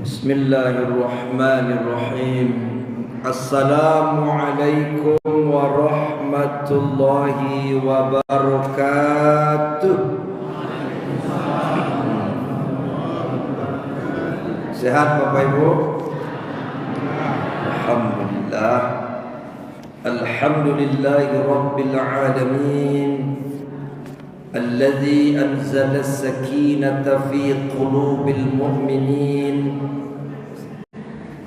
Bismillahirrahmanirrahim. Assalamualaikum warahmatullahi wabarakatuh. Sehat Bapak Ibu? Alhamdulillah. Alhamdulillahi rabbil alamin. الذي أنزل السكينة في قلوب المؤمنين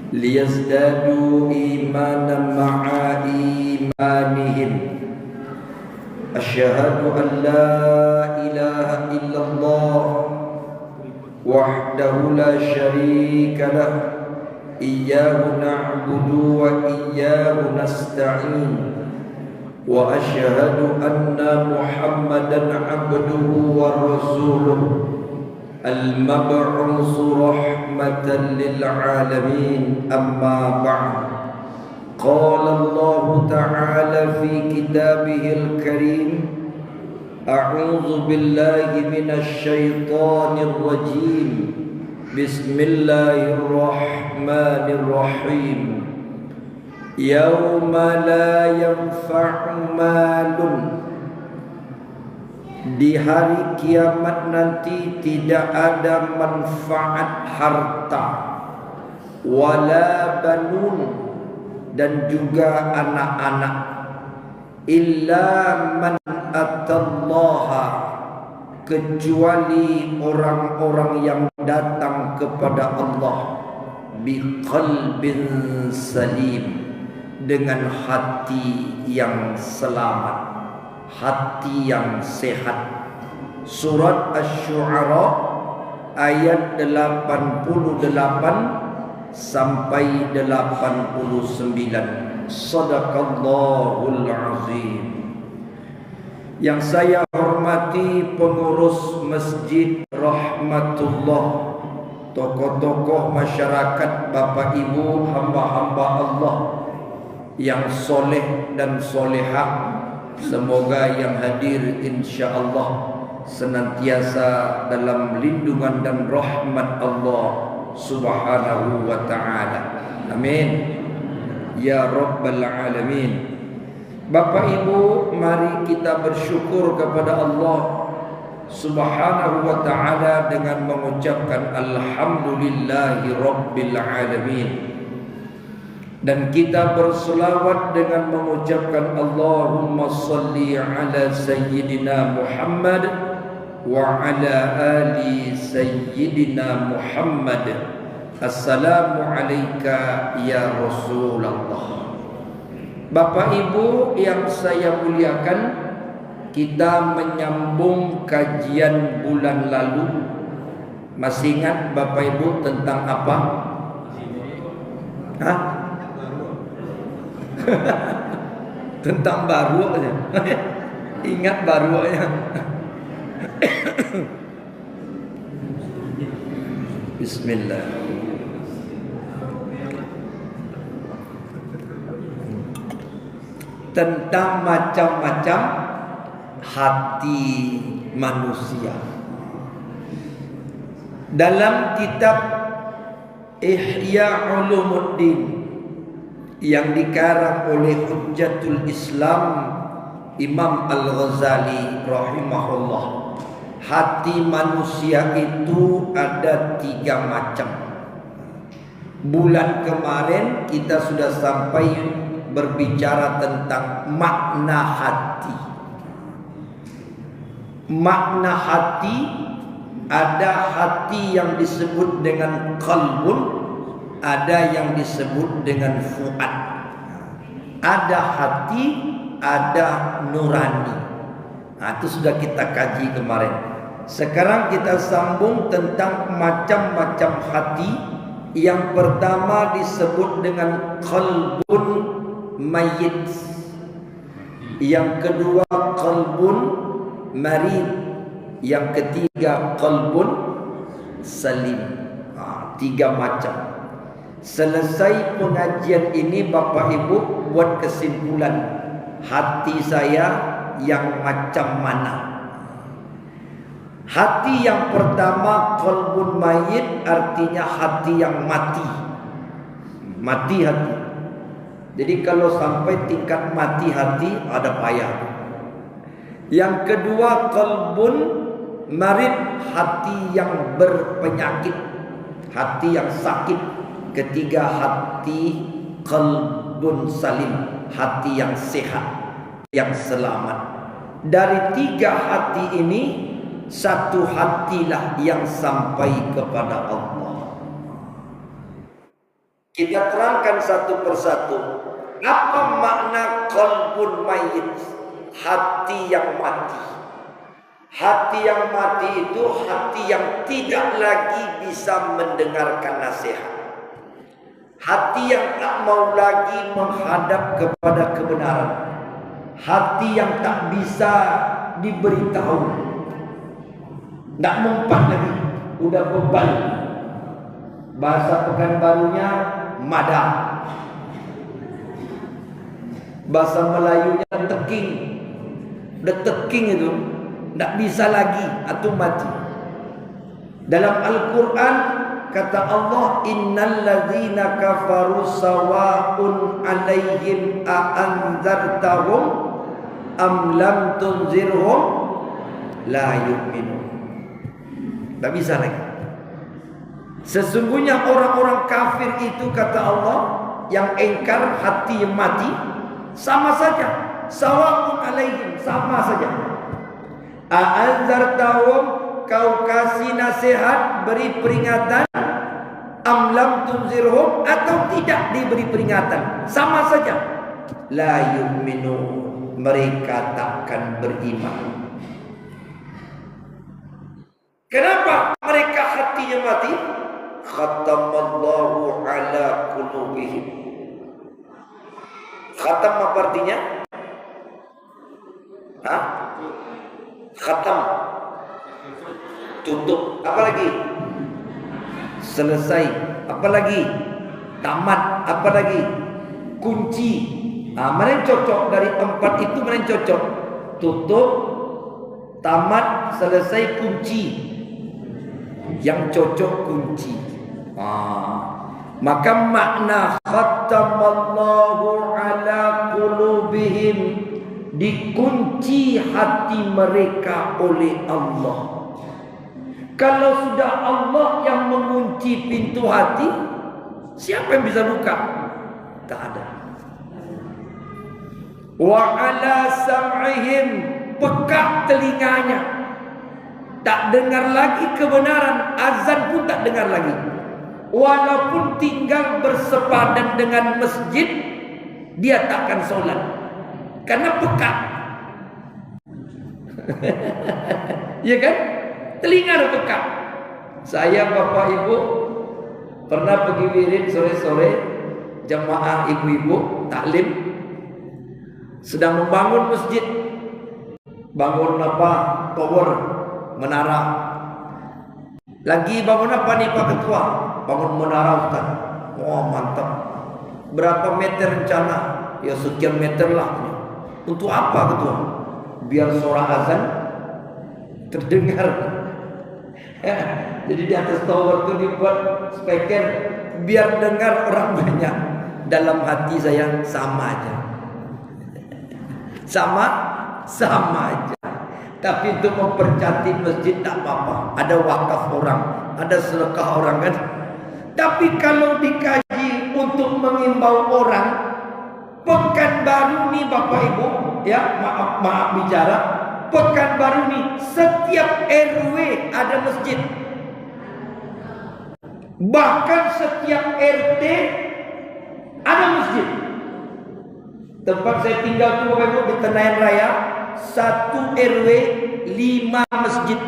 ليزدادوا إيمانا مع إيمانهم أشهد أن لا إله إلا الله وحده لا شريك له إياه نعبد وإياه نستعين وأشهد أن محمدا عبده ورسوله المبعوث رحمة للعالمين أما بعد قال الله تعالى في كتابه الكريم أعوذ بالله من الشيطان الرجيم بسم الله الرحمن الرحيم Yauma la yanfa'u malun, di hari kiamat nanti tidak ada manfaat harta, wala banun, dan juga anak-anak, illa man atallaha, kecuali orang-orang yang datang kepada Allah biqalbin salim, dengan hati yang selamat, hati yang sehat. Surat Asy-Syu'ara ayat 88 sampai 89. Shadaqallahul azim. Yang saya hormati pengurus Masjid Rahmatullah, tokoh-tokoh masyarakat, Bapak Ibu, hamba-hamba Allah yang soleh dan solehah, semoga yang hadir insyaAllah senantiasa dalam lindungan dan rahmat Allah subhanahu wa ta'ala. Amin ya rabbal alamin. Bapak Ibu, mari kita bersyukur kepada Allah subhanahu wa ta'ala dengan mengucapkan alhamdulillahi rabbil alamin. Dan kita berselawat dengan mengucapkan Allahumma salli ala Sayyidina Muhammad wa ala ali Sayyidina Muhammad. Assalamu alayka ya Rasulullah. Bapak Ibu yang saya muliakan, kita menyambung kajian bulan lalu. Masih ingat Bapak Ibu tentang apa? Hah? Tentang baru aja. Ingat baru aja. Bismillah. Tentang macam-macam hati manusia. Dalam kitab Ihya Ulumuddin yang dikarang oleh Hujjatul Islam Imam Al-Ghazali rahimahullah, hati manusia itu ada 3 macam. Bulan kemarin kita sudah sampai berbicara tentang makna hati. Makna hati, ada hati yang disebut dengan qalbun, ada yang disebut dengan fuad. Ada hati, ada nurani. Nah, itu sudah kita kaji kemarin. Sekarang kita sambung tentang macam-macam hati. Yang pertama disebut dengan qalbun mayyit. Yang kedua qalbun marid. Yang ketiga qalbun salim. 3 macam. Selesai pengajian ini Bapak Ibu buat kesimpulan, hati saya yang macam mana. Hati yang pertama qalbun mayit, artinya hati yang mati. Mati hati. Jadi kalau sampai tingkat mati hati, ada payah. Yang kedua qalbun marid, hati yang berpenyakit, hati yang sakit. Ketiga hati qalbun salim, hati yang sehat, yang selamat. Dari tiga hati ini, satu hatilah yang sampai kepada Allah. Kita terangkan satu persatu. Apa makna qalbun mayit? Hati yang mati. Hati yang mati itu hati yang tidak lagi bisa mendengarkan nasihat. Hati yang tak mau lagi menghadap kepada kebenaran. Hati yang tak bisa diberitahu. Tak mempan lagi, udah beban. Bahasa Pekanbarunya madah. Bahasa Melayunya teking. Udah teking itu, tak bisa lagi atau mati. Dalam Al-Quran kata Allah, innal ladzina kafaru sawa'un 'alaihim a anzartahum am lam tunzirhum la yu'minun. Tak bisa lagi. Sesungguhnya orang-orang kafir itu kata Allah, yang engkar, hati yang mati, sama saja. Sawa'un 'alaihim, sama saja. A anzartahum, kau kasih nasihat, beri peringatan, amlam tunzirhum, atau tidak diberi peringatan, sama saja. La yu'minu, mereka takkan beriman. Kenapa mereka hatinya mati? Khatamallahu ala qulubihim. Khatam apa artinya? Hah? Khatam, tutup. Apa lagi? Selesai. Apa lagi? Tamat. Apa lagi? Kunci. Mana yang cocok dari empat itu? Mana yang cocok? Tutup, tamat, selesai, kunci. Yang cocok kunci. Maka makna khatamallahu ala qulubihim, dikunci hati mereka oleh Allah. Kalau sudah Allah yang mengunci pintu hati, siapa yang bisa buka? Tak ada. Wa ala sam'ihim, pekak telinganya, tak dengar lagi kebenaran, azan pun tak dengar lagi. Walaupun tinggal bersepadan dengan masjid, dia takkan solat karena pekak. Ya kan? Telinga pekak. Saya bapak ibu pernah pergi wirid sore-sore, jamaah ibu-ibu taklim sedang membangun masjid. Bangun apa? Tower, menara. Lagi bangun apa nih Pak Ketua? Bangun menara Ustaz. Wah mantap. Berapa meter rencana? Ya sekian meter lah. Untuk apa Ketua? Biar suara azan terdengar. Jadi di atas tower itu dibuat speaker biar dengar orang banyak. Dalam hati saya sama aja. Sama aja. Tapi untuk mempercantik masjid tak apa-apa. Ada wakaf orang, ada sedekah orang kan. Tapi kalau dikaji untuk mengimbau orang, Pekanbaru nih Bapak Ibu, ya maaf bicara, Pekanbaru nih setiap RW ada masjid. Bahkan setiap RT ada masjid. Tempat saya tinggal tuh Bapak Ibu di Tenayan Raya, 1 RW 5 masjid.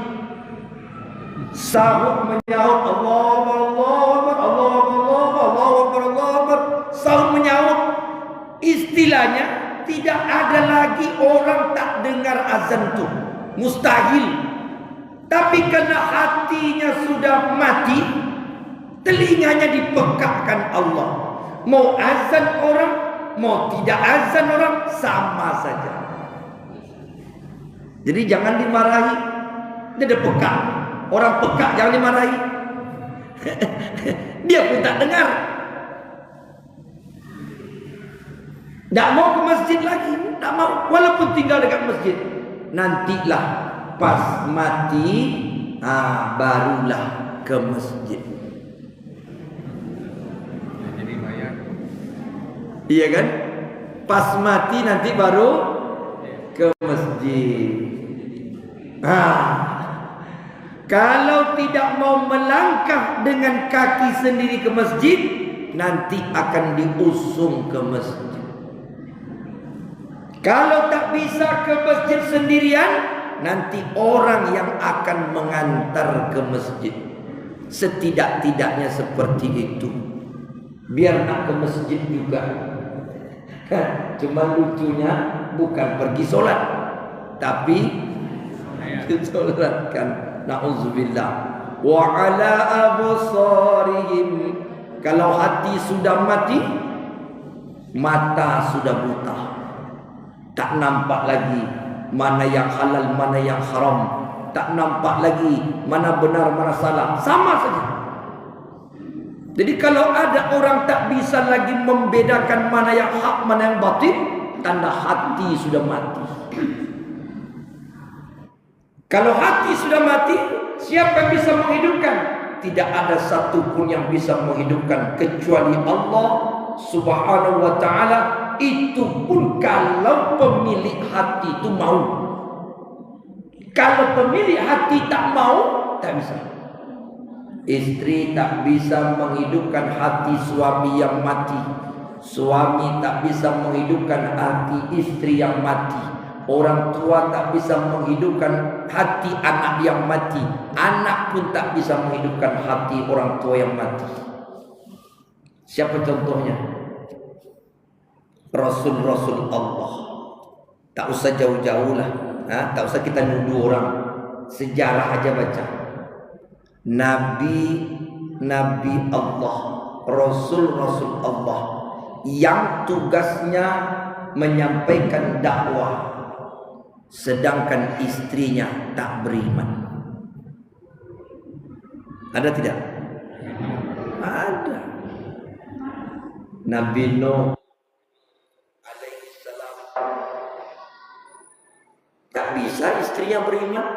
Sahur menyahut Allahu Akbar, Allahu Akbar. Sahur menyahut. Istilahnya tidak ada lagi orang tak dengar azan tuh. Mustahil. Tapi karena hatinya sudah mati, telinganya dipekakkan Allah. Mau azan orang, mau tidak azan orang, sama saja. Jadi jangan dimarahi. Dia ada pekak. Orang pekak jangan dimarahi. Dia pun tak dengar. Tak mau ke masjid lagi. Tak mau. Walaupun tinggal dekat masjid. Nantilah pas mati, barulah ke masjid. Jadi bayar. Iya kan? Pas mati nanti baru ke masjid. Kalau tidak mau melangkah dengan kaki sendiri ke masjid, nanti akan diusung ke masjid. Kalau tak bisa ke masjid sendirian, nanti orang yang akan mengantar ke masjid. Setidak-tidaknya seperti itu. Biar nak ke masjid juga. Cuma lucunya bukan pergi sholat, tapi disolatkan. Na'udzubillah. Wa ala absarihim. Kalau hati sudah mati, mata sudah buta. Tak nampak lagi mana yang halal, mana yang haram. Tak nampak lagi mana benar, mana salah. Sama saja. Jadi kalau ada orang tak bisa lagi membedakan mana yang hak, mana yang batil, tanda hati sudah mati. Kalau hati sudah mati, siapa yang bisa menghidupkan? Tidak ada satupun yang bisa menghidupkan kecuali Allah Subhanahu wa ta'ala. Itu pun kalau pemilik hati itu mau. Kalau pemilik hati tak mau, tak bisa. Istri tak bisa menghidupkan hati suami yang mati. Suami tak bisa menghidupkan hati istri yang mati. Orang tua tak bisa menghidupkan hati anak yang mati. Anak pun tak bisa menghidupkan hati orang tua yang mati. Siapa contohnya? Rasul-Rasul Allah. Tak usah jauh-jauh lah. Tak usah kita nuduh orang. Sejarah aja baca. Nabi Allah, Rasul-Rasul Allah yang tugasnya menyampaikan dakwah, sedangkan istrinya tak beriman. Ada tidak? Ada. Nabi Nuh alaihissalam tak bisa istrinya beriman.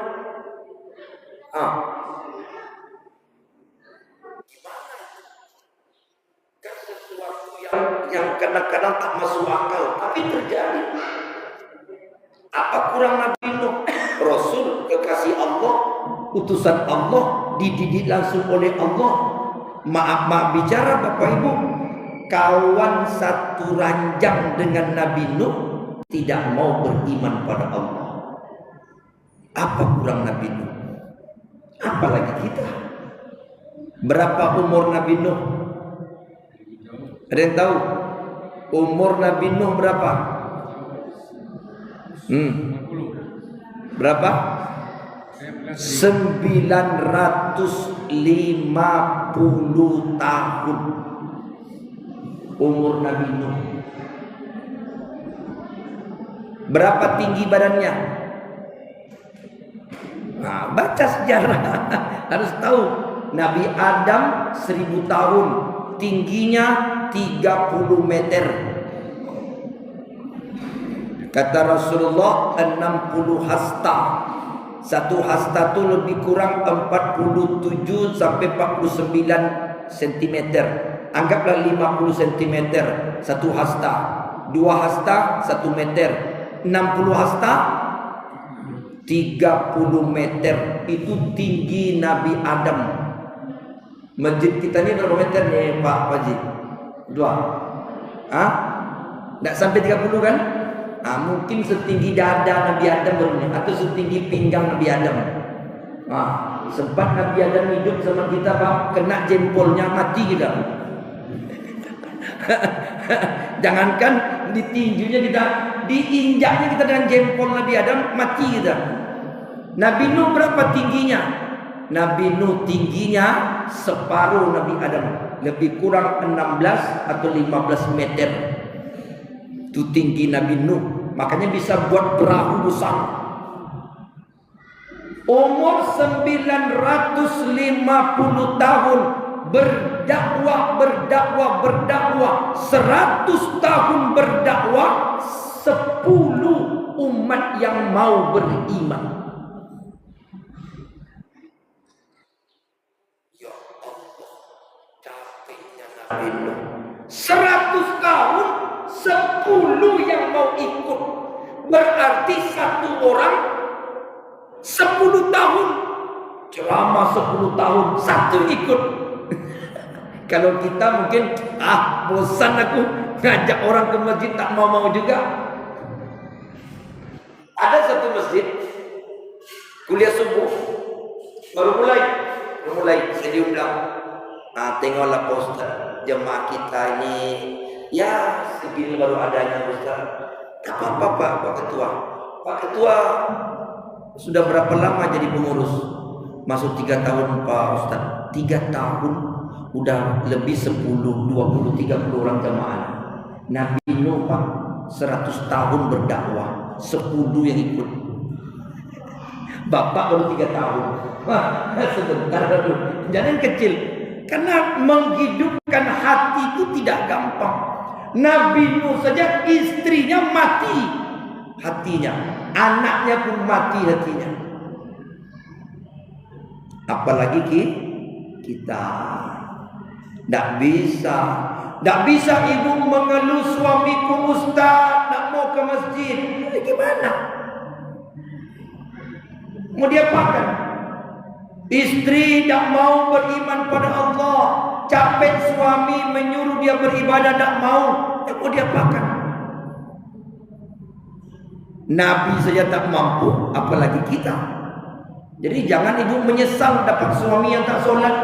Yang kadang-kadang tak masuk akal, tapi terjadi. Apa kurang Nabi Nuh? Rasul kekasih Allah, utusan Allah, dididik langsung oleh Allah. Maaf bicara Bapak Ibu, kawan satu ranjang dengan Nabi Nuh tidak mau beriman pada Allah. Apa kurang Nabi Nuh? Apalagi kita. Berapa umur Nabi Nuh? Ada yang tahu? Umur Nabi Nuh berapa? Berapa? 950 tahun umur Nabi Nuh. Berapa tinggi badannya? Baca sejarah. Harus tahu. Nabi Adam 1000 tahun, tingginya 30 meter. Kata Rasulullah 60 hasta. Satu hasta itu lebih kurang 47 sampai 49 cm. Anggaplah 50 cm satu hasta. 2 hasta 1 meter. 60 hasta 30 meter. Itu tinggi Nabi Adam. Masjid kita ni berapa meter nih Pak Haji? 2. Tak sampai 30 kan? Mungkin setinggi dada Nabi Adam baru, atau setinggi pinggang Nabi Adam. Sempat Nabi Adam hidup sama kita Pak, kena jempolnya mati kita. Jangankan ditinjunya kita, diinjaknya kita dengan jempol Nabi Adam, mati kita. Nabi Nuh berapa tingginya? Nabi Nuh tingginya separuh Nabi Adam, lebih kurang 16 atau 15 meter. Itu tinggi Nabi Nuh. Makanya bisa buat perahu besar. umur 950 tahun berdakwah, 100 tahun berdakwah, 10 umat yang mau beriman. Ya Allah, capeknya Nabi Nuh. 100 tahun, 10 yang mau ikut. Berarti satu orang 10 tahun. Selama 10 tahun satu ikut. Kalau kita mungkin bosan aku ngajak orang ke masjid, tak mau juga. Ada satu masjid kuliah subuh baru mulai saya diundang. Tengoklah Pak Ustaz, jemaah kita ini ya segini baru adanya Ustaz. Tak apa-apa Pak Ketua. Pak Ketua sudah berapa lama jadi pengurus? Masuk 3 tahun Pak Ustaz. 3 tahun udah lebih 10, 20, 30 orang jemaah. Nabi Nuh Pak 100 tahun berdakwah, 10 yang ikut. Bapak baru 3 tahun. Wah, sebentar dulu. Jangan kecil. Karena menghidupkan hati itu tidak gampang. Nabi Nuh saja istrinya mati hatinya, anaknya pun mati hatinya. Apalagi kita. Tidak bisa ibu mengeluh suamiku Ustaz nak mau ke masjid. Ini gimana? Mau diapakan? Istri tidak mau beriman pada Allah. Capek suami menyuruh dia beribadah, tidak mau. Mau diapakan? Nabi saja tak mampu, apalagi kita. Jadi jangan ibu menyesal dapat suami yang tak sholat.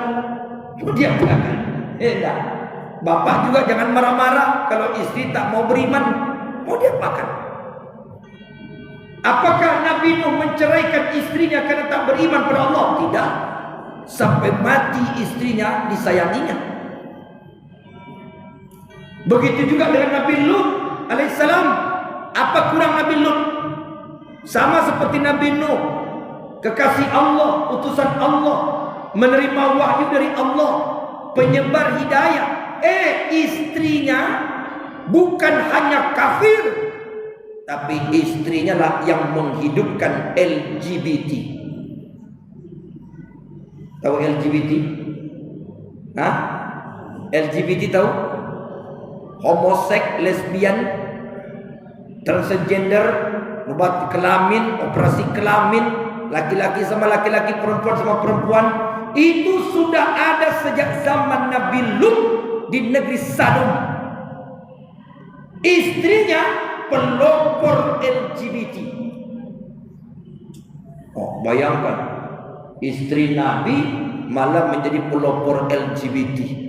Mau diapakan? Tidak. Bapak juga jangan marah-marah kalau istri tak mau beriman. Mau diapakan? Apakah Nabi Nuh menceraikan istrinya karena tak beriman pada Allah? Tidak. Sampai mati istrinya disayanginya. Begitu juga dengan Nabi Lut alaihissalam. Apa kurang Nabi Lut? Sama seperti Nabi Nuh, kekasih Allah, utusan Allah, menerima wahyu dari Allah, penyebar hidayah. Istrinya bukan hanya kafir, tapi istrinya lah yang menghidupkan LGBT. Tahu LGBT? LGBT tahu? Homoseks, lesbian, transgender, obat kelamin, operasi kelamin, laki-laki sama laki-laki, perempuan sama perempuan. Itu sudah ada sejak zaman Nabi Lut di negeri Sodom. Istrinya pelopor LGBT. Bayangkan, istri Nabi malah menjadi pelopor LGBT.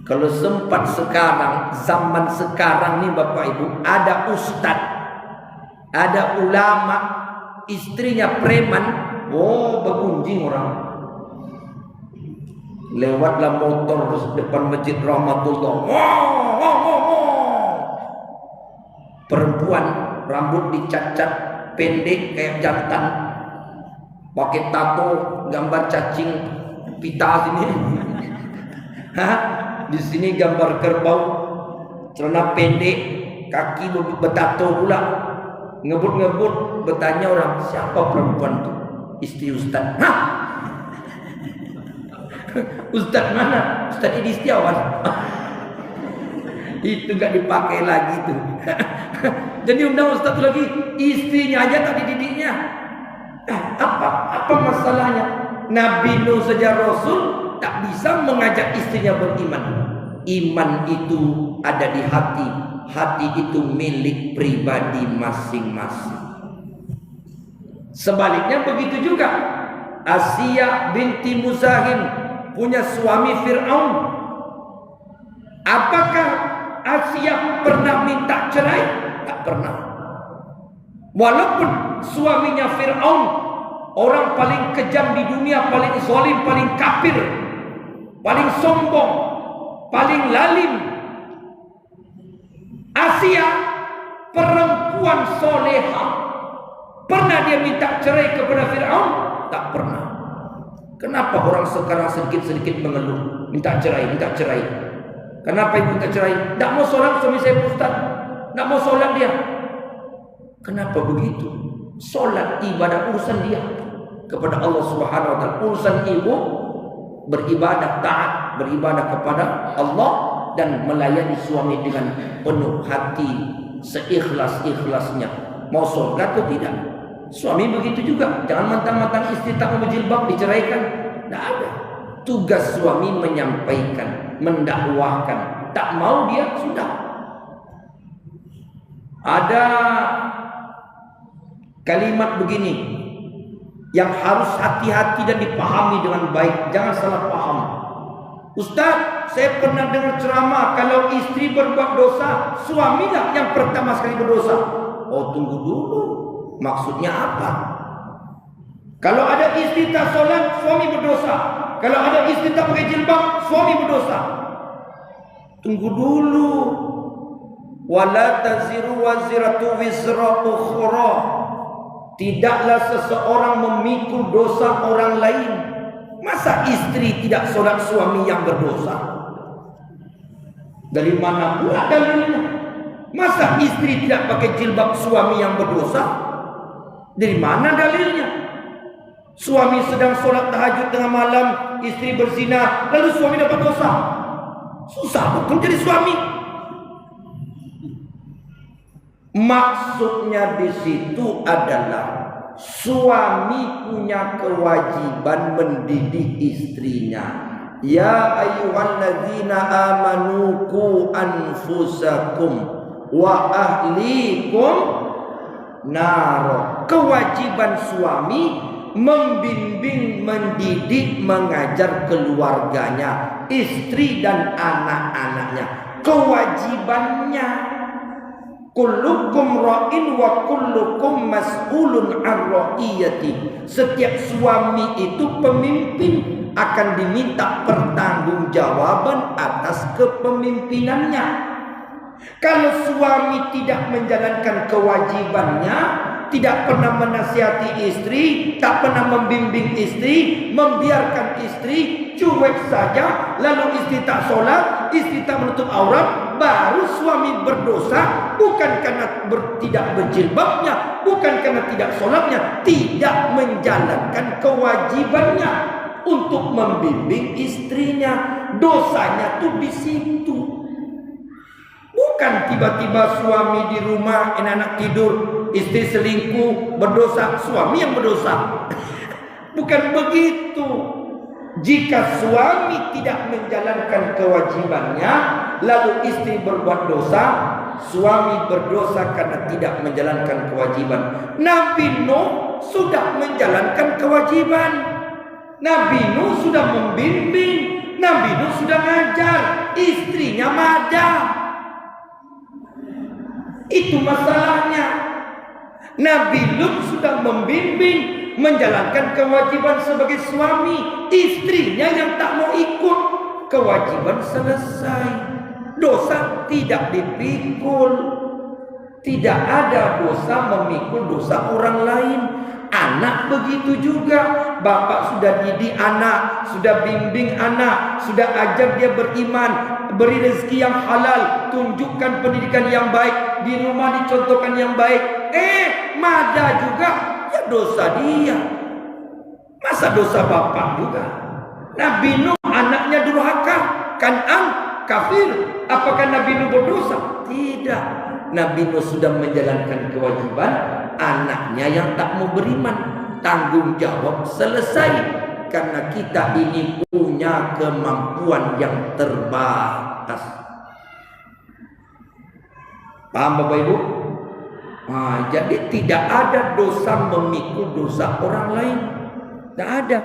Kalau sempat sekarang, zaman sekarang nih Bapak Ibu, ada ustadz, ada ulama, istrinya preman, bergunjing orang. Lewatlah motor depan Masjid Rahmatullah. Perempuan rambut dicat-cat pendek kayak jantan, pakai tato gambar cacing pita sini. Di sini gambar kerbau, celana pendek, kaki bertato pula. Ngebut-ngebut, bertanya orang, siapa perempuan itu? Istri Ustaz. Ustaz mana? Ustaz Idi Setiawan. Itu gak dipakai lagi tuh. Jadi undang Ustaz lagi, istrinya aja tak dididiknya. Apa masalahnya? Nabi Nuh saja Rasul tak bisa mengajak istrinya beriman. Iman itu ada di hati. Hati itu milik pribadi masing-masing. Sebaliknya begitu juga. Asiyah binti Muzahim punya suami Fir'aun. Apakah Asiyah pernah minta cerai? Tak pernah. Walaupun suaminya Fir'aun, orang paling kejam di dunia, paling zalim, paling kafir, paling sombong, paling lalim. Asiyah perempuan solehah, Pernah dia minta cerai kepada Fir'aun? Tak pernah. Kenapa orang sekarang sedikit-sedikit mengeluh, minta cerai, minta cerai? Kenapa ibu minta cerai? Tak mau sholat suami saya Ustaz. Tak mau sholat dia. Kenapa begitu? Sholat ibadah urusan dia kepada Allah Subhanahu wa taala. Urusan ibu beribadah taat, beribadah kepada Allah dan melayani suami dengan penuh hati, seikhlas-ikhlasnya. Mau sholat atau tidak? Suami begitu juga. Jangan mentang-mentang istri tak mau berjilbab diceraikan. Tidak ada. Tugas suami menyampaikan, mendakwahkan. Tak mau dia sudah. Ada kalimat begini yang harus hati-hati dan dipahami dengan baik. Jangan salah paham. Ustaz, saya pernah dengar ceramah kalau istri berbuat dosa, suamilah yang pertama sekali berdosa. Oh, tunggu dulu. Maksudnya apa? Kalau ada istri tak solat, suami berdosa. Kalau ada istri tak pakai jilbab, suami berdosa. Tunggu dulu. Wala taziru waziratu wizra ukhra. Tidaklah seseorang memikul dosa orang lain. Masa istri tidak solat, suami yang berdosa? Dari mana pula dalilnya? Masa istri tidak pakai jilbab, suami yang berdosa? Dari mana dalilnya? Suami sedang sholat tahajud tengah malam, istri berzina, lalu suami dapat dosa. Susah betul jadi suami. Maksudnya di situ adalah suami punya kewajiban mendidik istrinya. Ya ayyuhalladzina amanu qu anfusakum wa ahlikum naro. Kewajiban suami membimbing, mendidik, mengajar keluarganya, istri dan anak-anaknya. Kewajibannya. Kullukum ra'in wa kullukum mas'ulun an ra'iyati. Setiap suami itu pemimpin, akan diminta pertanggungjawaban atas kepemimpinannya. Kalau suami tidak menjalankan kewajibannya, tidak pernah menasihati istri, tak pernah membimbing istri, membiarkan istri cuek saja, lalu istri tak sholat, istri tak menutup aurat, baru suami berdosa. Bukan karena tidak berjilbabnya, bukan karena tidak sholatnya, tidak menjalankan kewajibannya untuk membimbing istrinya. Dosanya tuh di situ. Bukan tiba-tiba suami di rumah, anak-anak tidur, istri selingkuh, berdosa, suami yang berdosa. Bukan begitu. Jika suami tidak menjalankan kewajibannya, lalu istri berbuat dosa, suami berdosa karena tidak menjalankan kewajiban. Nabi Nuh sudah menjalankan kewajiban. Nabi Nuh sudah membimbing. Nabi Nuh sudah ngajar. Istrinya madah. Itu masalahnya. Nabi Lut sudah membimbing, menjalankan kewajiban sebagai suami. Istrinya yang tak mau ikut. Kewajiban selesai. Dosa tidak dipikul. Tidak ada dosa memikul dosa orang lain. Anak begitu juga. Bapak sudah didik anak, sudah bimbing anak, sudah ajar dia beriman, beri rezeki yang halal, tunjukkan pendidikan yang baik, di rumah dicontohkan yang baik. Madah juga, ya dosa dia. Masa dosa bapak juga? Nabi Nuh anaknya durhaka, Kan'an kafir. Apakah Nabi Nuh berdosa? Tidak. Nabi Nuh sudah menjalankan kewajiban, anaknya yang tak mau beriman. Tanggung jawab selesai. Karena kita ini punya kemampuan yang terbatas. Paham Bapak Ibu? Jadi tidak ada dosa memikul dosa orang lain. Tidak ada.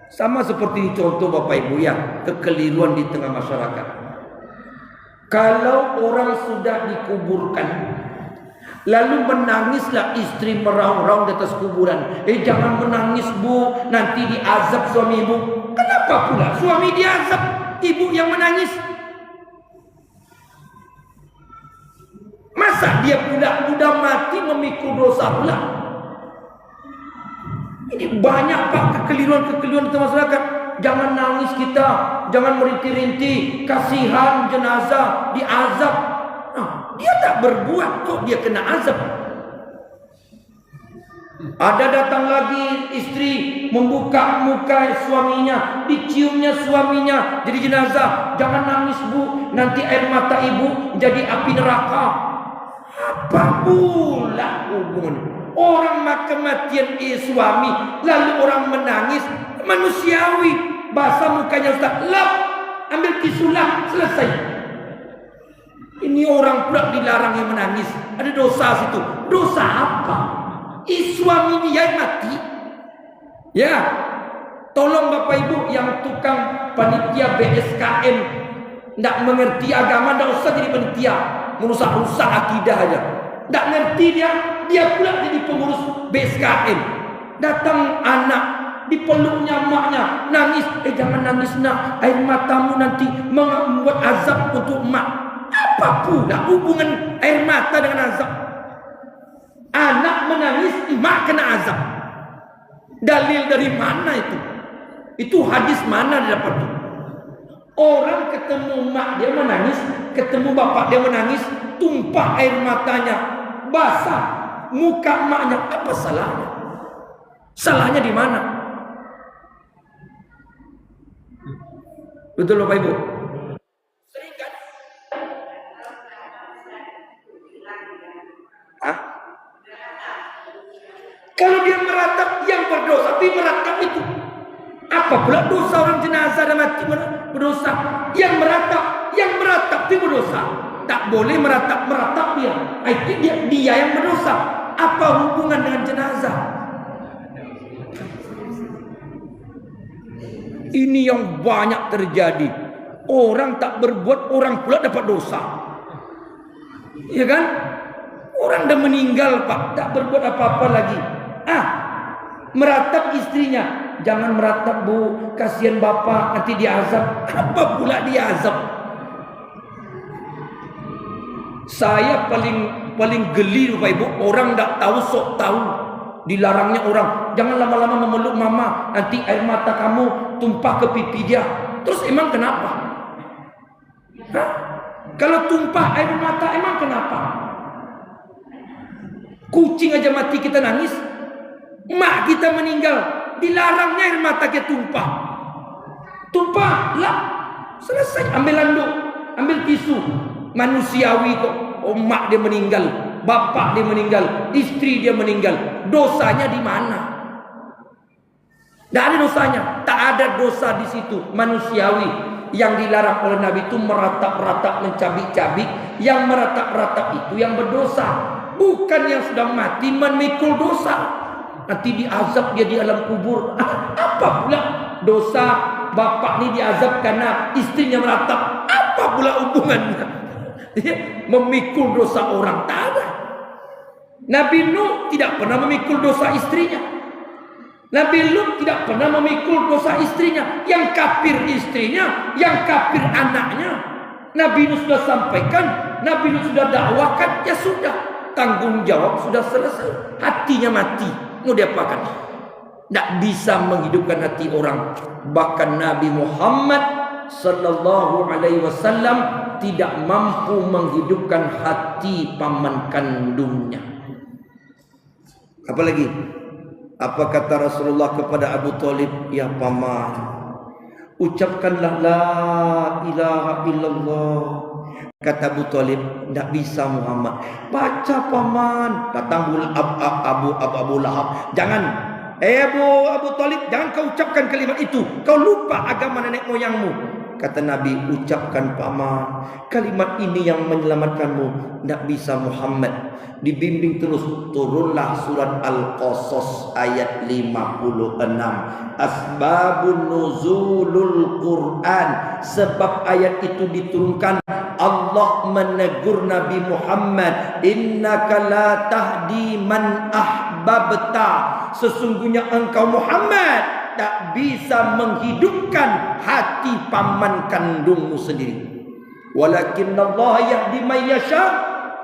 Sama seperti contoh Bapak Ibu ya, kekeliruan di tengah masyarakat. Kalau orang sudah dikuburkan, lalu menangislah istri meraung-raung di atas kuburan. Jangan menangis bu, nanti diazab suami ibu. Kenapa pula suami diazab, ibu yang menangis? Masa dia pula sudah mati memikul dosa pula? Ini banyak Pak kekeliruan-kekeliruan di masyarakat. Jangan nangis kita, jangan merintih-rintih, kasihan jenazah diazab. Nah, dia tak berbuat kok dia kena azab. Ada datang lagi istri membuka muka suaminya, diciumnya suaminya jadi jenazah. Jangan nangis Bu, nanti air mata ibu jadi api neraka. Apa pula hubungan? Orang kematian suami, lalu orang menangis, manusiawi. Basah mukanya Ustaz, lap, ambil tisu lap, selesai. Ini orang pula dilarang yang menangis. Ada dosa situ. Dosa apa? Suami dia yang mati. Ya, tolong Bapak Ibu yang tukang panitia BSKM tidak mengerti agama, tidak usah jadi panitia, merusak-rusak akidah aja. Tidak ngerti dia pula jadi pengurus BSKM. Datang anak, dipeluknya maknya, nangis. Jangan nangis nak, air matamu nanti membuat azab untuk mak. Apa pula hubungan air mata dengan azab? Anak menangis, mak kena azab. Dalil dari mana itu? Itu hadis mana dia dapat itu? Orang ketemu mak dia menangis, ketemu bapak dia menangis, tumpah air matanya, basah muka maknya. Apa salahnya? Salahnya di mana? Betul Bapak Ibu? Sering kan? Hah? Kalau dia meratap yang berdosa, tapi meratap itu apa pula dosa? Orang jenazah dan mati berdosa. Yang meratap itu berdosa. Tak boleh meratap dia. Itu dia yang berdosa. Apa hubungan dengan jenazah? Ini yang banyak terjadi. Orang tak berbuat, orang pula dapat dosa. Ya kan? Orang dah meninggal Pak, tak berbuat apa-apa lagi. Meratap istrinya. Jangan meratap Bu, kasihan bapak nanti diazab. Apa pula diazab? Saya paling geli Bapak Ibu, orang tak tahu sok tahu. Dilarangnya orang, jangan lama-lama memeluk mama, nanti air mata kamu tumpah ke pipi dia. Terus emang kenapa? Kalau tumpah air mata emang kenapa? Kucing aja mati kita nangis. Mak kita meninggal, dilarangnya air mata kita tumpah. Tumpah lah, selesai. Ambil handuk, ambil tisu. Manusiawi kok. Mak dia meninggal, bapak dia meninggal, istri dia meninggal. Dosanya di mana? Tidak ada dosanya. Tak ada dosa di situ. Manusiawi. Yang dilarang oleh Nabi itu meratap-ratap, mencabik-cabik. Yang meratap-ratap itu yang berdosa, bukan yang sudah mati memikul dosa. Nanti diazab dia di alam kubur. Apa pula dosa bapak ni diazab karena istrinya meratap? Apa pula hubungannya? Memikul dosa orang, tak ada. Nabi Nuh tidak pernah memikul dosa istrinya. Nabi Lut tidak pernah memikul dosa istrinya. Yang kafir istrinya, yang kafir anaknya. Nabi Nuh sudah sampaikan, Nabi Nuh sudah dakwakan, ya sudah, tanggung jawab sudah selesai. Hatinya mati, mau diapakan? Tak bisa menghidupkan hati orang. Bahkan Nabi Muhammad sallallahu alaihi wasallam tidak mampu menghidupkan hati paman kandungnya. Apalagi? Apa kata Rasulullah kepada Abu Talib? Ya paman, ucapkanlah la ilaha illallah. Kata Abu Talib, tidak bisa Muhammad. Baca paman. Kata Abu Lahab, jangan. Abu Talib, jangan kau ucapkan kalimat itu. Kau lupa agama nenek moyangmu. Kata Nabi, ucapkan paman. Kalimat ini yang menyelamatkanmu. Tidak bisa Muhammad. Dibimbing terus, turunlah surat Al-Qasas ayat 56. Asbabun nuzulul Quran. Sebab ayat itu diturunkan, Allah menegur Nabi Muhammad, innaka la tahdi man ahbabta. Sesungguhnya engkau Muhammad tak bisa menghidupkan hati paman kandungmu sendiri. Walakinna Allah yahdi man yasha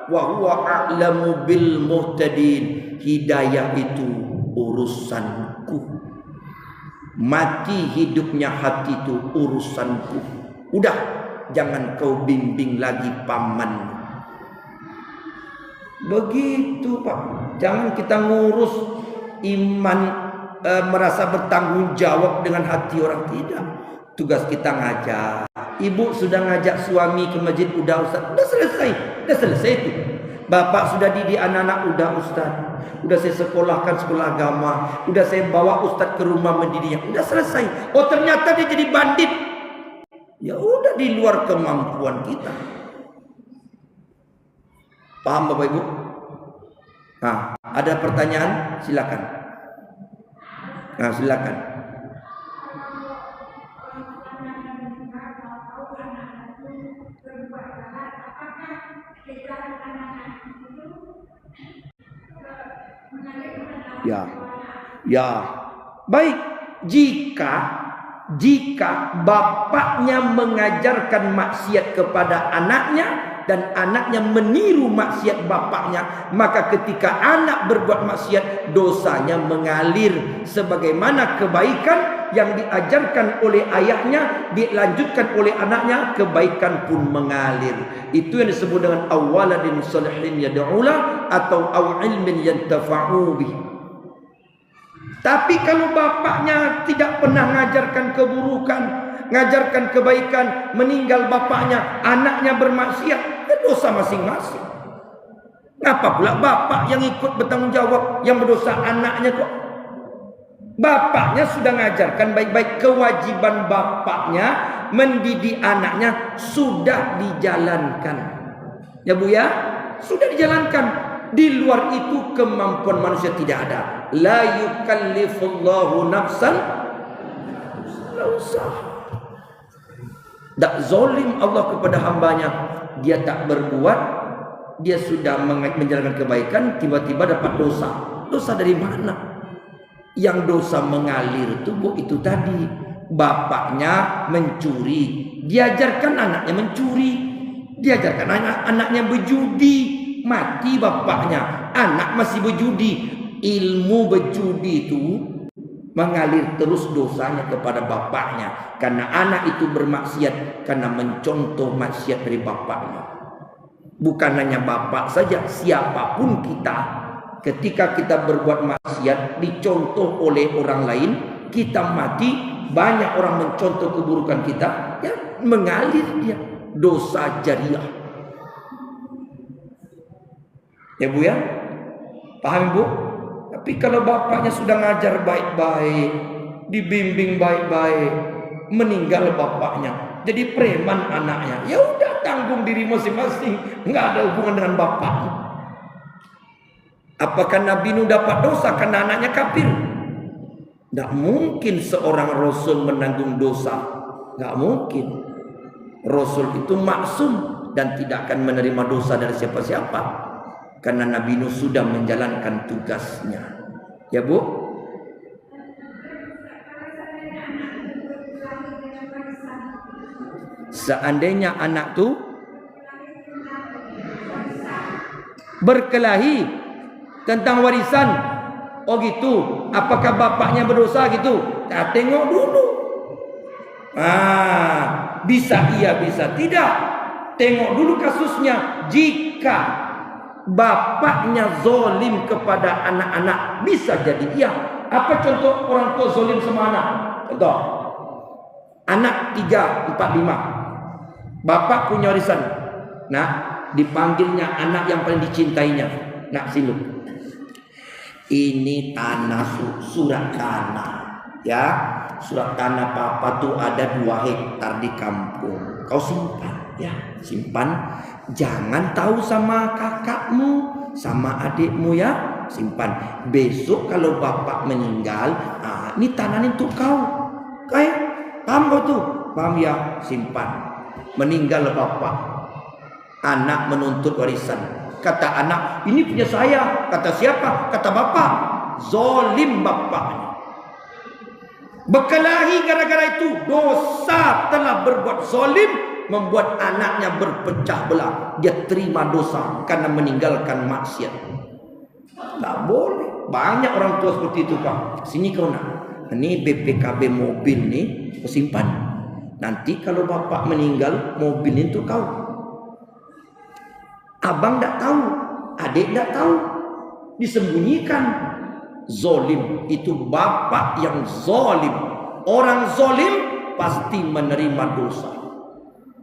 wa huwa a'lamu bil muhtadin. Hidayah itu urusanku. Mati hidupnya hati itu urusanku. Udah, jangan kau bimbing lagi paman. Begitu Pak. Jangan kita ngurus iman, merasa bertanggung jawab dengan hati orang. Tidak. Tugas kita ngajar. Ibu sudah ngajak suami ke masjid, udah Ustaz, udah selesai itu. Bapak sudah didik anak-anak, udah Ustaz, udah saya sekolahkan sekolah agama, udah saya bawa Ustaz ke rumah mendidiknya, udah selesai. Oh ternyata dia jadi bandit. Ya udah, di luar kemampuan kita. Paham Bapak Ibu? Nah, ada pertanyaan? Silakan. Nah, silakan. Ya. Baik, jika bapaknya mengajarkan maksiat kepada anaknya dan anaknya meniru maksiat bapaknya, maka ketika anak berbuat maksiat, dosanya mengalir sebagaimana kebaikan yang diajarkan oleh ayahnya dilanjutkan oleh anaknya, kebaikan pun mengalir. Itu yang disebut dengan awaladin salihin yad'ula atau aw ilmin yantafa'u bih. Tapi kalau bapaknya tidak pernah mengajarkan keburukan, mengajarkan kebaikan, meninggal bapaknya, anaknya bermaksiat, dosa masing-masing. Ngapa pula bapak yang ikut bertanggung jawab, yang berdosa anaknya kok? Bapaknya sudah mengajarkan baik-baik, kewajiban bapaknya mendidik anaknya sudah dijalankan. Ya Bu ya, sudah dijalankan. Di luar itu kemampuan manusia tidak ada. La yukallifullahu nafsan la usaha. Tak zalim Allah kepada hambanya. Dia tak berbuat, dia sudah menjalankan kebaikan, tiba-tiba dapat dosa. Dosa dari mana? Yang dosa mengalir itu Bu, itu tadi. Bapaknya mencuri, diajarkan anaknya mencuri, diajarkan anaknya berjudi. Mati bapaknya, anak masih berjudi. Ilmu berjudi itu mengalir terus dosanya kepada bapaknya, karena anak itu bermaksiat karena mencontoh maksiat dari bapaknya. Bukan hanya bapak saja, siapapun kita, ketika kita berbuat maksiat dicontoh oleh orang lain, kita mati, banyak orang mencontoh keburukan kita, ya mengalir dia dosa jariah. Ya Bu ya, paham Bu? Tapi kalau bapaknya sudah ngajar baik-baik, dibimbing baik-baik, meninggal bapaknya, jadi preman anaknya, ya udah tanggung diri masing-masing, nggak ada hubungan dengan bapak. Apakah Nabi Nuh dapat dosa karena anaknya kafir? Nggak mungkin seorang Rasul menanggung dosa, nggak mungkin. Rasul itu maksum dan tidak akan menerima dosa dari siapa-siapa. Karena Nabi Nuh sudah menjalankan tugasnya. Ya Bu? Seandainya anak tu berkelahi tentang warisan, oh gitu, apakah bapaknya berdosa gitu? Kita tengok dulu. Bisa iya, bisa tidak. Tengok dulu kasusnya. Jika bapaknya zolim kepada anak-anak, bisa jadi iya. Apa contoh orang tua zolim sama anak? Contoh, anak 3, 4, 5, bapak punya warisan. Nah, dipanggilnya anak yang paling dicintainya. Nak, sini. Ini tanah, surat tanah, ya. Surat tanah papa tuh ada 2 hektar di kampung. Kau simpan, ya, simpan. Jangan tahu sama kakakmu, sama adikmu, ya, simpan. Besok kalau bapak meninggal, ini tanah ini untuk kau. Kayak paham kau tuh? Paham ya? Simpan. Meninggal bapak, anak menuntut warisan. Kata anak, ini punya saya. Kata siapa? Kata bapak. Zolim bapaknya. Berkelahi gara-gara itu. Dosa telah berbuat zolim, membuat anaknya berpecah belah. Dia terima dosa karena meninggalkan maksiat. Tak boleh. banyak orang tua seperti itu Pak. Sini kau nak. Ini BPKB mobil nih, kau simpan. Nanti kalau bapak meninggal, mobil itu kau. Abang tak tahu, adik tak tahu. Disembunyikan. Zolim itu bapak yang zolim. Orang zolim pasti menerima dosa.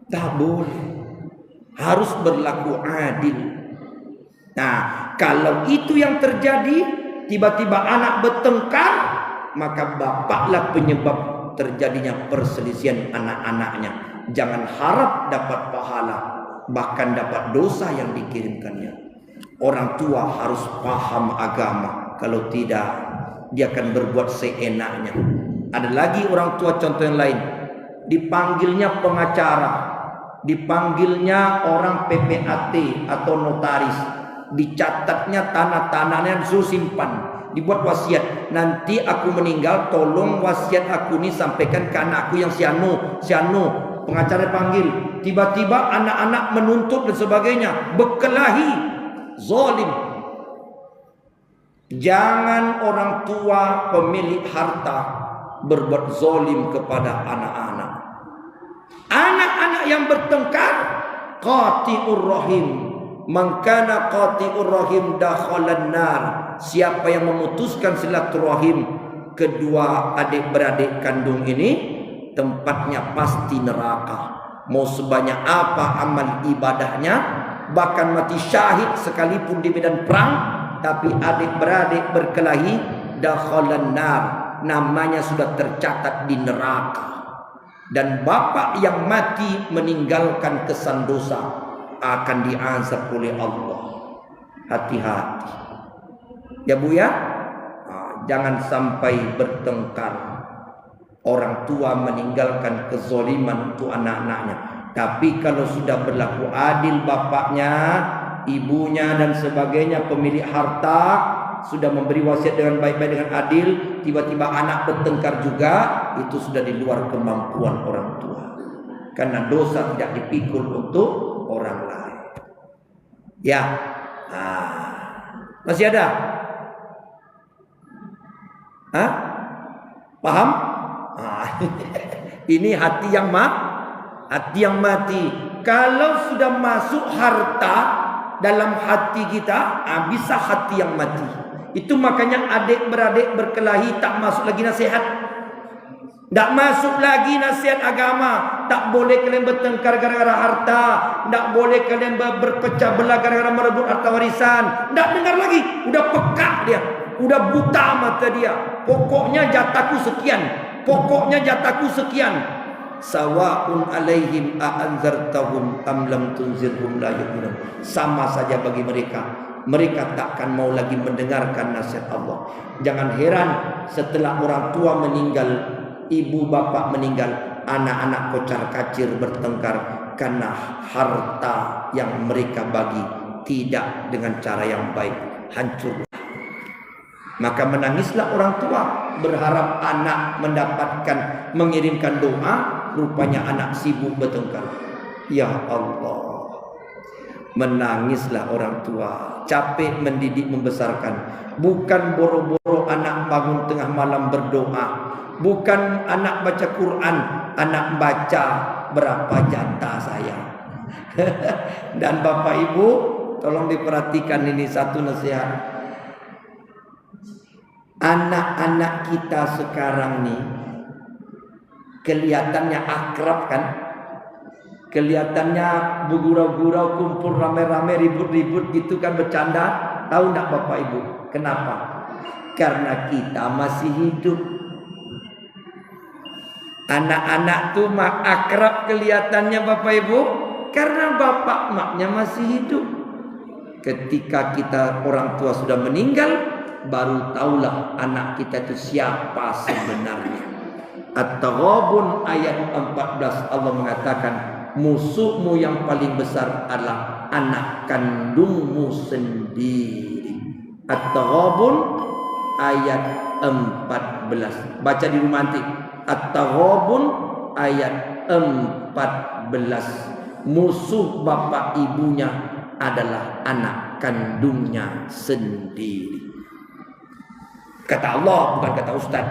Tak boleh. Harus berlaku adil. Nah, kalau itu yang terjadi, tiba-tiba anak bertengkar, maka bapaklah penyebab terjadinya perselisihan anak-anaknya. Jangan harap dapat pahala, bahkan dapat dosa yang dikirimkannya. Orang tua harus paham agama. Kalau tidak, dia akan berbuat seenaknya. Ada lagi orang tua contoh yang lain. Dipanggilnya pengacara, dipanggilnya orang PPAT atau notaris, dicatatnya tanah-tanahnya disuruh simpan, dibuat wasiat. Nanti aku meninggal, tolong wasiat aku ini sampaikan ke anakku yang si Anu. Pengacara panggil, tiba-tiba anak-anak menuntut dan sebagainya, berkelahi, zalim. Jangan orang tua pemilik harta berbuat zalim kepada anak-anak. Anak-anak yang bertengkar, qati'ur rahim. Man kana qati'ur rahim dakhalan nar. Siapa yang memutuskan silaturahim kedua adik-beradik kandung ini, tempatnya pasti neraka. Mau sebanyak apa amal ibadahnya, bahkan mati syahid sekalipun di medan perang, tapi adik-beradik berkelahi, dakhalan nar, namanya sudah tercatat di neraka. Dan bapak yang mati meninggalkan kesan dosa akan diazab oleh Allah. Hati-hati ya Bu ya. Jangan sampai bertengkar. Orang tua meninggalkan kezoliman untuk anak-anaknya. Tapi kalau sudah berlaku adil bapaknya, ibunya dan sebagainya, pemilik harta, sudah memberi wasiat dengan baik-baik dengan adil, tiba-tiba anak bertengkar juga, itu sudah di luar kemampuan orang tua. Karena dosa tidak dipikul untuk orang lain. Ya. Masih ada? Paham? Ini hati yang mati. Kalau sudah masuk harta dalam hati kita, bisa hati yang mati. Itu makanya adik-beradik berkelahi, tak masuk lagi nasihat. Tak masuk lagi nasihat agama. Tak boleh kalian bertengkar gara-gara harta. Tak boleh kalian berpecah belah gara-gara merebut harta warisan. Tak dengar lagi. Udah pekak dia. Udah buta mata dia. Pokoknya jatahku sekian. Pokoknya jatahku sekian. Sawa'un alaihim a'anzartahum am lam tunzirhum la yu'minun. Sama saja bagi mereka. Mereka takkan mau lagi mendengarkan nasihat Allah. Jangan heran setelah orang tua meninggal, ibu bapak meninggal, anak-anak kocar-kacir bertengkar karena harta yang mereka bagi tidak dengan cara yang baik, hancur. Maka menangislah orang tua, berharap anak mendapatkan, mengirimkan doa, rupanya anak sibuk bertengkar. Ya Allah. Menangislah orang tua, capek mendidik membesarkan. Bukan boro-boro anak bangun tengah malam berdoa, bukan anak baca Quran, anak baca berapa jatah saya. Dan Bapak Ibu, tolong diperhatikan ini satu nasihat. Anak-anak kita sekarang nih kelihatannya akrab kan? Kelihatannya bergurau-gurau, kumpul rame-rame, ribut-ribut gitu kan, bercanda. Tahu enggak Bapak Ibu? Kenapa? Karena kita masih hidup. Anak-anak tuh akrab kelihatannya Bapak Ibu, karena bapak maknya masih hidup. Ketika kita orang tua sudah meninggal, baru tahulah anak kita itu siapa sebenarnya. At-Taghabun ayat 14 Allah mengatakan, musuhmu yang paling besar adalah anak kandungmu sendiri. At-Taghabun ayat 14. Baca di rumah nanti. At-Taghabun ayat 14. Musuh bapak ibunya adalah anak kandungnya sendiri. Kata Allah, bukan kata Ustaz.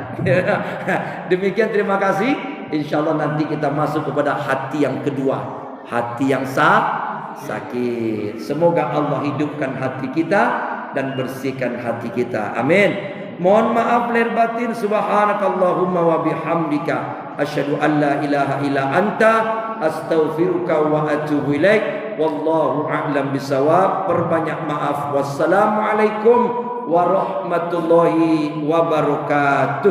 Demikian, terima kasih. Insya Allah nanti kita masuk kepada hati yang kedua, hati yang sakit. Semoga Allah hidupkan hati kita dan bersihkan hati kita. Amin. Mohon maaf lahir batin. Subhanakallahumma wa bihamdika asyhadu an la ilaha illa anta astaghfiruka wa atubu ilaik. Wallahu a'lam bisawab. Perbanyak maaf. Wassalamualaikum warahmatullahi wabarakatuh.